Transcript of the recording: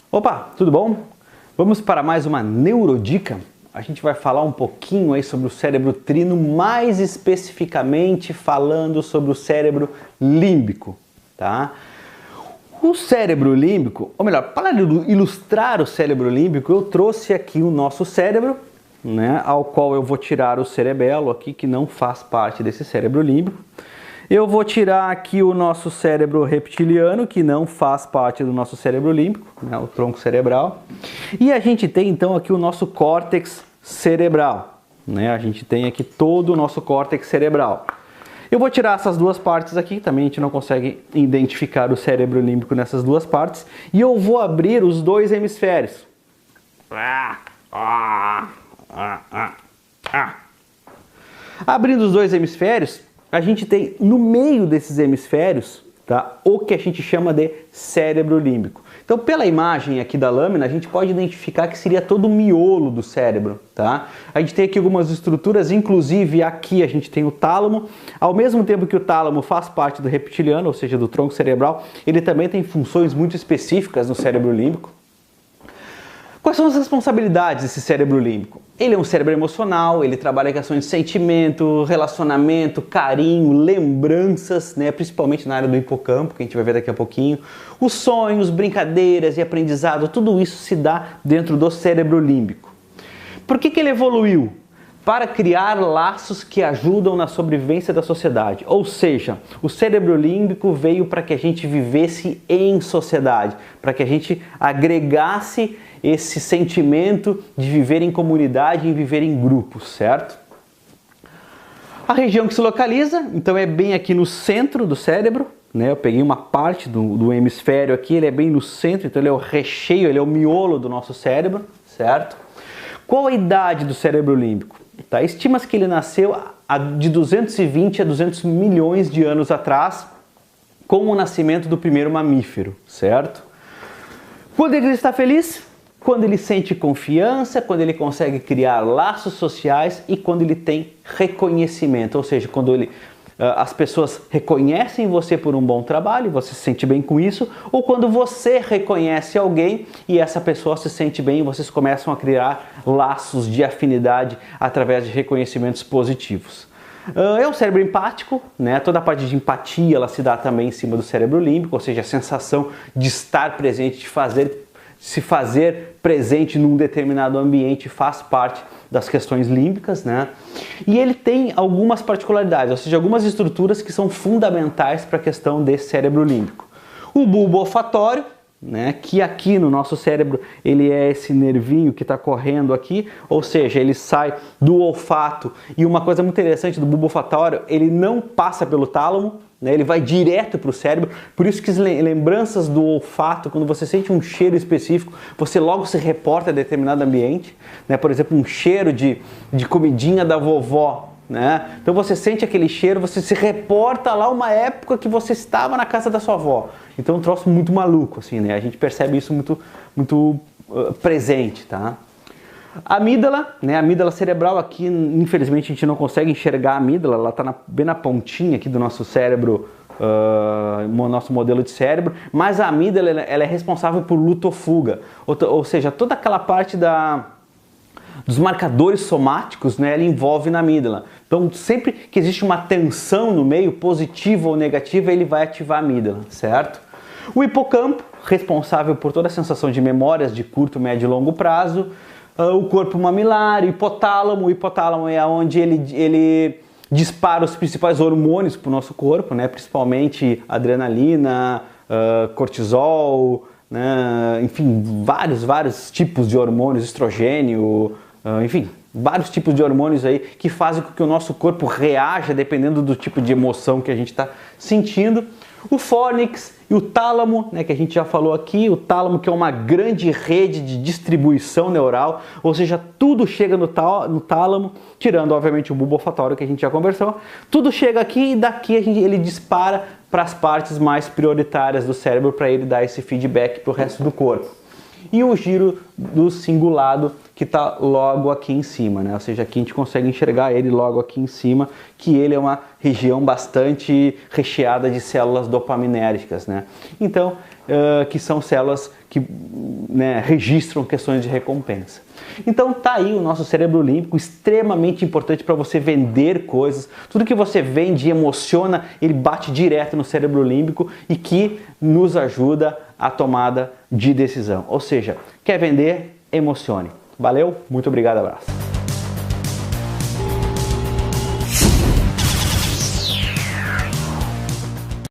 Opa, tudo bom? Vamos para mais uma Neurodica. A gente vai falar um pouquinho aí sobre o cérebro trino, mais especificamente falando sobre o cérebro límbico, tá? O cérebro límbico, ou melhor, para ilustrar o cérebro límbico, eu trouxe aqui o nosso cérebro, né, ao qual eu vou tirar o cerebelo aqui, que não faz parte desse cérebro límbico. Eu vou tirar aqui o nosso cérebro reptiliano, que não faz parte do nosso cérebro límbico, né, o tronco cerebral. E a gente tem então aqui o nosso córtex cerebral, né? A gente tem aqui todo o nosso córtex cerebral. Eu vou tirar essas duas partes aqui, também a gente não consegue identificar o cérebro límbico nessas duas partes. E eu vou abrir os dois hemisférios. Abrindo os dois hemisférios, a gente tem no meio desses hemisférios, tá, o que a gente chama de cérebro límbico. Então, pela imagem aqui da lâmina, a gente pode identificar que seria todo o miolo do cérebro, tá? A gente tem aqui algumas estruturas, inclusive aqui a gente tem o tálamo. Ao mesmo tempo que o tálamo faz parte do reptiliano, ou seja, do tronco cerebral, ele também tem funções muito específicas no cérebro límbico. Quais são as responsabilidades desse cérebro límbico? Ele é um cérebro emocional, ele trabalha questões de sentimento, relacionamento, carinho, lembranças, né? Principalmente na área do hipocampo, que a gente vai ver daqui a pouquinho. Os sonhos, brincadeiras e aprendizado, tudo isso se dá dentro do cérebro límbico. Por que ele evoluiu? Para criar laços que ajudam na sobrevivência da sociedade. Ou seja, o cérebro límbico veio para que a gente vivesse em sociedade, para que a gente agregasse esse sentimento de viver em comunidade e viver em grupos, certo? A região que se localiza, então, é bem aqui no centro do cérebro, né? Eu peguei uma parte do hemisfério aqui, ele é bem no centro, então ele é o recheio, ele é o miolo do nosso cérebro, certo? Qual a idade do cérebro límbico? Tá? Estima-se que ele nasceu de 220 a 200 milhões de anos atrás, com o nascimento do primeiro mamífero, certo? Quando ele está feliz? Quando ele sente confiança, quando ele consegue criar laços sociais e quando ele tem reconhecimento, ou seja, quando as pessoas reconhecem você por um bom trabalho, você se sente bem com isso, ou quando você reconhece alguém e essa pessoa se sente bem e vocês começam a criar laços de afinidade através de reconhecimentos positivos. É um cérebro empático, né? Toda a parte de empatia ela se dá também em cima do cérebro límbico, ou seja, a sensação de estar presente, de se fazer presente num determinado ambiente faz parte das questões límbicas, né? E ele tem algumas particularidades, ou seja, algumas estruturas que são fundamentais para a questão desse cérebro límbico. O bulbo olfatório, né, que aqui no nosso cérebro ele é esse nervinho que está correndo aqui, ou seja, ele sai do olfato. E uma coisa muito interessante do bulbo olfatório, ele não passa pelo tálamo, né, ele vai direto para o cérebro, por isso que as lembranças do olfato, quando você sente um cheiro específico, você logo se reporta a determinado ambiente, né, por exemplo, um cheiro de comidinha da vovó, né? Então você sente aquele cheiro, você se reporta lá uma época que você estava na casa da sua avó. Então é um troço muito maluco, assim, né? A gente percebe isso muito presente, tá? A amígdala, né? A amígdala cerebral aqui, infelizmente a gente não consegue enxergar a amígdala, ela está bem na pontinha aqui do nosso cérebro, nosso modelo de cérebro, mas a amígdala ela é responsável por luta ou fuga, ou seja, toda aquela parte dos marcadores somáticos, né, ela envolve na amígdala. Então, sempre que existe uma tensão no meio, positiva ou negativa, ele vai ativar a amígdala, certo? O hipocampo, responsável por toda a sensação de memórias de curto, médio e longo prazo. O corpo mamilar, o hipotálamo é onde ele dispara os principais hormônios para o nosso corpo, né? Principalmente adrenalina, cortisol, né? Enfim, vários tipos de hormônios, estrogênio, enfim, vários tipos de hormônios aí que fazem com que o nosso corpo reaja dependendo do tipo de emoção que a gente está sentindo. O fórnix e o tálamo, né, que a gente já falou aqui, o tálamo que é uma grande rede de distribuição neural, ou seja, tudo chega no tálamo, tirando obviamente o bulbo olfatório que a gente já conversou, tudo chega aqui e daqui ele dispara para as partes mais prioritárias do cérebro para ele dar esse feedback para o resto do corpo. e o giro do cingulado, que está logo aqui em cima, né? Ou seja, aqui a gente consegue enxergar ele logo aqui em cima, que ele é uma região bastante recheada de células dopaminérgicas, né? Então, que são células que, né, registram questões de recompensa. Então tá aí o nosso cérebro límbico, extremamente importante para você vender coisas. Tudo que você vende e emociona, ele bate direto no cérebro límbico e que nos ajuda a tomada de decisão. Ou seja, quer vender? Emocione. Valeu, muito obrigado, abraço.